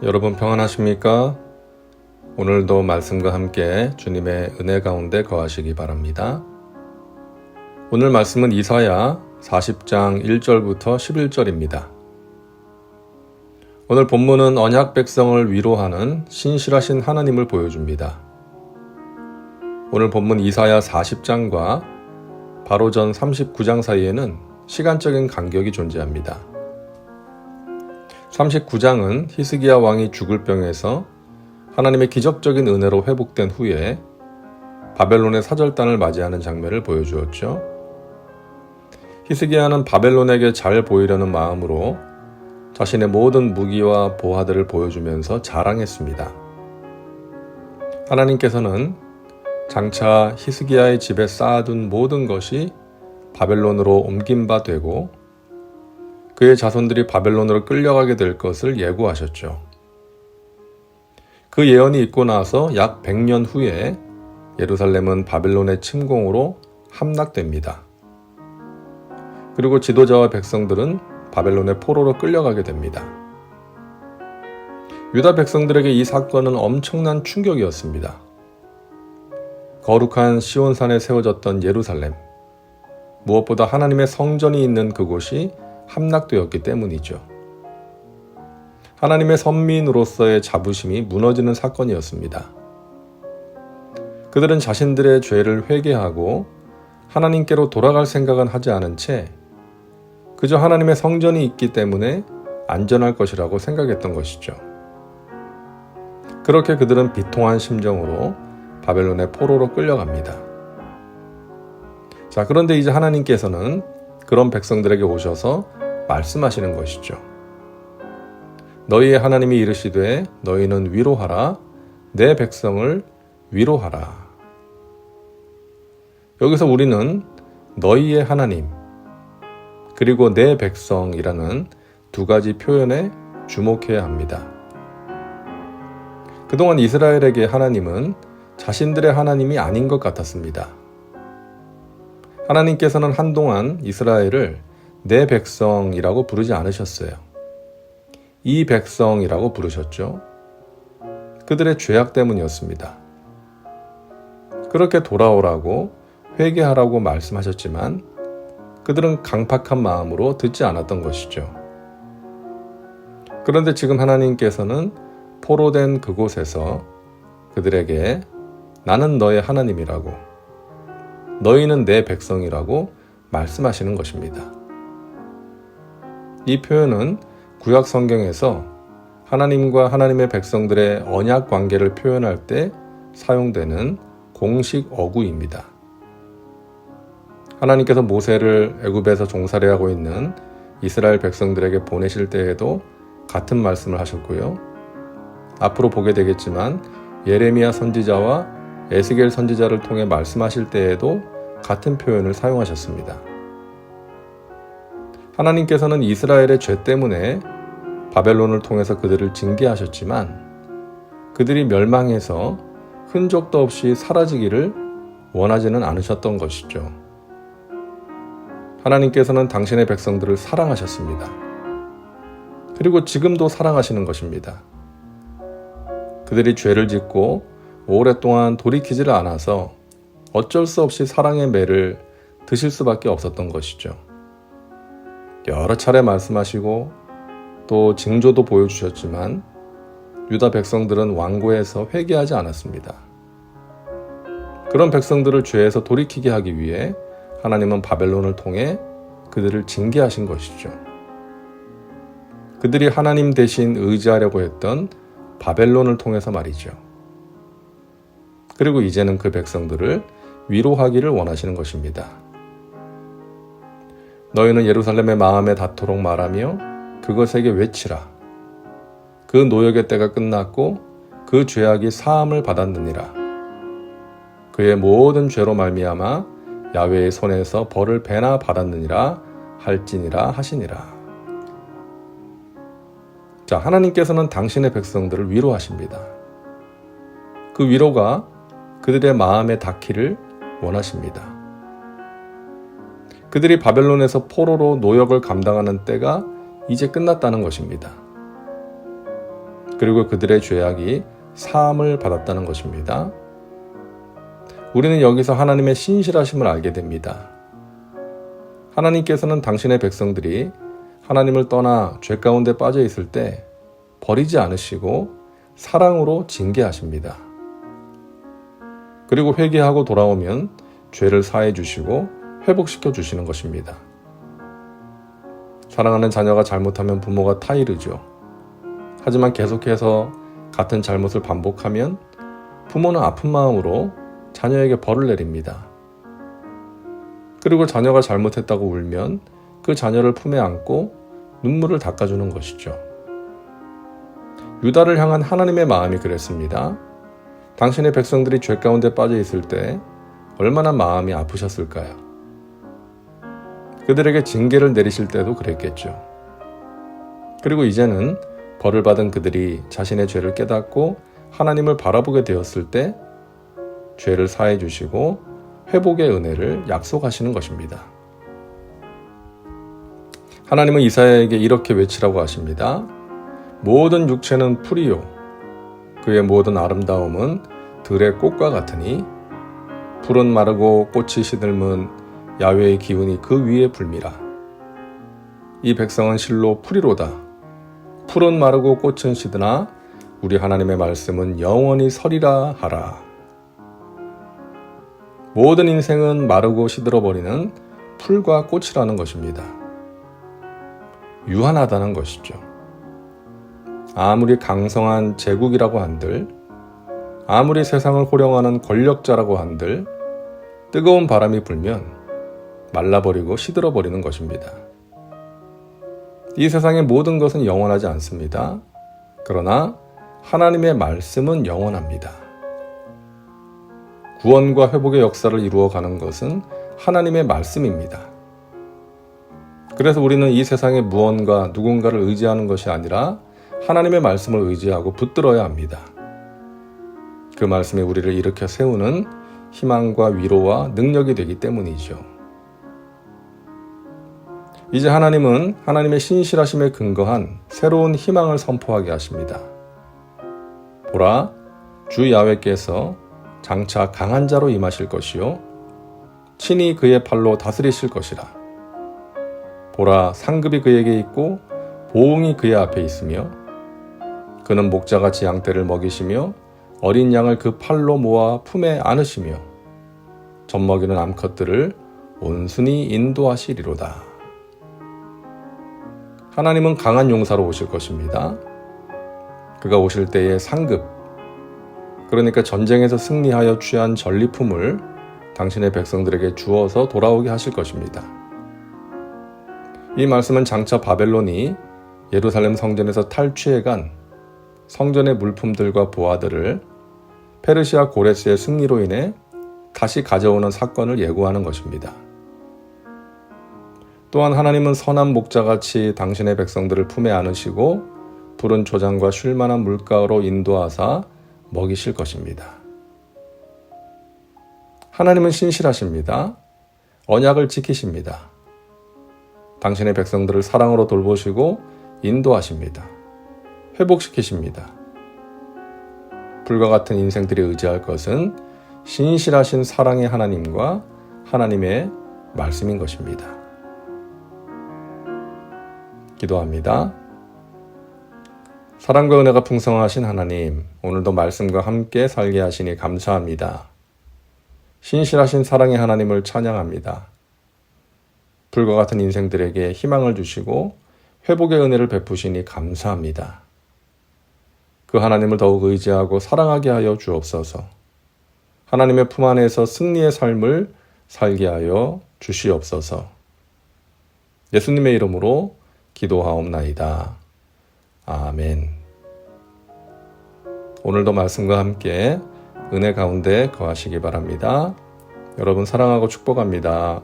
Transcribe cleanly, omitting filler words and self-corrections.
여러분 평안하십니까? 오늘도 말씀과 함께 주님의 은혜 가운데 거하시기 바랍니다. 오늘 말씀은 이사야 40장 1절부터 11절입니다. 오늘 본문은 언약 백성을 위로하는 신실하신 하나님을 보여줍니다. 오늘 본문 이사야 40장과 바로 전 39장 사이에는 시간적인 간격이 존재합니다. 39장은 히스기야 왕이 죽을 병에서 하나님의 기적적인 은혜로 회복된 후에 바벨론의 사절단을 맞이하는 장면을 보여주었죠. 히스기야는 바벨론에게 잘 보이려는 마음으로 자신의 모든 무기와 보화들을 보여주면서 자랑했습니다. 하나님께서는 장차 히스기야의 집에 쌓아둔 모든 것이 바벨론으로 옮긴 바 되고 그의 자손들이 바벨론으로 끌려가게 될 것을 예고하셨죠. 그 예언이 있고 나서 약 100년 후에 예루살렘은 바벨론의 침공으로 함락됩니다. 그리고 지도자와 백성들은 바벨론의 포로로 끌려가게 됩니다. 유다 백성들에게 이 사건은 엄청난 충격이었습니다. 거룩한 시온산에 세워졌던 예루살렘, 무엇보다 하나님의 성전이 있는 그곳이 함락되었기 때문이죠. 하나님의 선민으로서의 자부심이 무너지는 사건이었습니다. 그들은 자신들의 죄를 회개하고 하나님께로 돌아갈 생각은 하지 않은 채 그저 하나님의 성전이 있기 때문에 안전할 것이라고 생각했던 것이죠. 그렇게 그들은 비통한 심정으로 바벨론의 포로로 끌려갑니다. 자, 그런데 이제 하나님께서는 그런 백성들에게 오셔서 말씀하시는 것이죠. 너희의 하나님이 이르시되 너희는 위로하라, 내 백성을 위로하라. 여기서 우리는 너희의 하나님 그리고 내 백성이라는 두 가지 표현에 주목해야 합니다. 그동안 이스라엘에게 하나님은 자신들의 하나님이 아닌 것 같았습니다. 하나님께서는 한동안 이스라엘을 내 백성이라고 부르지 않으셨어요. 이 백성이라고 부르셨죠. 그들의 죄악 때문이었습니다. 그렇게 돌아오라고 회개하라고 말씀하셨지만 그들은 강팍한 마음으로 듣지 않았던 것이죠. 그런데 지금 하나님께서는 포로된 그곳에서 그들에게 나는 너의 하나님이라고, 너희는 내 백성이라고 말씀하시는 것입니다. 이 표현은 구약 성경에서 하나님과 하나님의 백성들의 언약 관계를 표현할 때 사용되는 공식 어구입니다. 하나님께서 모세를 애굽에서 종살이 하고 있는 이스라엘 백성들에게 보내실 때에도 같은 말씀을 하셨고요. 앞으로 보게 되겠지만 예레미야 선지자와 에스겔 선지자를 통해 말씀하실 때에도 같은 표현을 사용하셨습니다. 하나님께서는 이스라엘의 죄 때문에 바벨론을 통해서 그들을 징계하셨지만 그들이 멸망해서 흔적도 없이 사라지기를 원하지는 않으셨던 것이죠. 하나님께서는 당신의 백성들을 사랑하셨습니다. 그리고 지금도 사랑하시는 것입니다. 그들이 죄를 짓고 오랫동안 돌이키지를 않아서 어쩔 수 없이 사랑의 매를 드실 수밖에 없었던 것이죠. 여러 차례 말씀하시고 또 징조도 보여주셨지만 유다 백성들은 완고해서 회개하지 않았습니다. 그런 백성들을 죄에서 돌이키게 하기 위해 하나님은 바벨론을 통해 그들을 징계하신 것이죠. 그들이 하나님 대신 의지하려고 했던 바벨론을 통해서 말이죠. 그리고 이제는 그 백성들을 위로하기를 원하시는 것입니다. 너희는 예루살렘의 마음에 닿도록 말하며 그것에게 외치라. 그 노역의 때가 끝났고 그 죄악이 사함을 받았느니라. 그의 모든 죄로 말미암아 야훼의 손에서 벌을 배나 받았느니라 할지니라 하시니라. 자, 하나님께서는 당신의 백성들을 위로하십니다. 그 위로가 그들의 마음에 닿기를 원하십니다. 그들이 바벨론에서 포로로 노역을 감당하는 때가 이제 끝났다는 것입니다. 그리고 그들의 죄악이 사함을 받았다는 것입니다. 우리는 여기서 하나님의 신실하심을 알게 됩니다. 하나님께서는 당신의 백성들이 하나님을 떠나 죄 가운데 빠져 있을 때 버리지 않으시고 사랑으로 징계하십니다. 그리고 회개하고 돌아오면 죄를 사해 주시고 회복시켜 주시는 것입니다. 사랑하는 자녀가 잘못하면 부모가 타이르죠. 하지만 계속해서 같은 잘못을 반복하면 부모는 아픈 마음으로 자녀에게 벌을 내립니다. 그리고 자녀가 잘못했다고 울면 그 자녀를 품에 안고 눈물을 닦아주는 것이죠. 유다를 향한 하나님의 마음이 그랬습니다. 당신의 백성들이 죄 가운데 빠져 있을 때 얼마나 마음이 아프셨을까요? 그들에게 징계를 내리실 때도 그랬겠죠. 그리고 이제는 벌을 받은 그들이 자신의 죄를 깨닫고 하나님을 바라보게 되었을 때 죄를 사해 주시고 회복의 은혜를 약속하시는 것입니다. 하나님은 이사야에게 이렇게 외치라고 하십니다. 모든 육체는 풀이요 그의 모든 아름다움은 들의 꽃과 같으니 풀은 마르고 꽃이 시들면 야훼의 기운이 그 위에 불미라. 이 백성은 실로 풀이로다. 풀은 마르고 꽃은 시드나 우리 하나님의 말씀은 영원히 서리라 하라. 모든 인생은 마르고 시들어버리는 풀과 꽃이라는 것입니다. 유한하다는 것이죠. 아무리 강성한 제국이라고 한들, 아무리 세상을 호령하는 권력자라고 한들 뜨거운 바람이 불면 말라버리고 시들어버리는 것입니다. 이 세상의 모든 것은 영원하지 않습니다. 그러나 하나님의 말씀은 영원합니다. 구원과 회복의 역사를 이루어가는 것은 하나님의 말씀입니다. 그래서 우리는 이 세상의 무언가 누군가를 의지하는 것이 아니라 하나님의 말씀을 의지하고 붙들어야 합니다. 그 말씀이 우리를 일으켜 세우는 희망과 위로와 능력이 되기 때문이죠. 이제 하나님은 하나님의 신실하심에 근거한 새로운 희망을 선포하게 하십니다. 보라, 주 야훼께서 장차 강한 자로 임하실 것이요 친히 그의 팔로 다스리실 것이라. 보라, 상급이 그에게 있고 보응이 그의 앞에 있으며 그는 목자같이 양떼를 먹이시며 어린 양을 그 팔로 모아 품에 안으시며 젖먹이는 암컷들을 온순히 인도하시리로다. 하나님은 강한 용사로 오실 것입니다. 그가 오실 때의 상급, 그러니까 전쟁에서 승리하여 취한 전리품을 당신의 백성들에게 주어서 돌아오게 하실 것입니다. 이 말씀은 장차 바벨론이 예루살렘 성전에서 탈취해간 성전의 물품들과 보화들을 페르시아 고레스의 승리로 인해 다시 가져오는 사건을 예고하는 것입니다. 또한 하나님은 선한 목자같이 당신의 백성들을 품에 안으시고 푸른 초장과 쉴만한 물가로 인도하사 먹이실 것입니다. 하나님은 신실하십니다. 언약을 지키십니다. 당신의 백성들을 사랑으로 돌보시고 인도하십니다. 회복시키십니다. 불과 같은 인생들이 의지할 것은 신실하신 사랑의 하나님과 하나님의 말씀인 것입니다. 기도합니다. 사랑과 은혜가 풍성하신 하나님, 오늘도 말씀과 함께 살게 하시니 감사합니다. 신실하신 사랑의 하나님을 찬양합니다. 불과 같은 인생들에게 희망을 주시고 회복의 은혜를 베푸시니 감사합니다. 그 하나님을 더욱 의지하고 사랑하게 하여 주옵소서. 하나님의 품 안에서 승리의 삶을 살게 하여 주시옵소서. 예수님의 이름으로 기도하옵나이다. 아멘. 오늘도 말씀과 함께 은혜 가운데 거하시기 바랍니다. 여러분 사랑하고 축복합니다.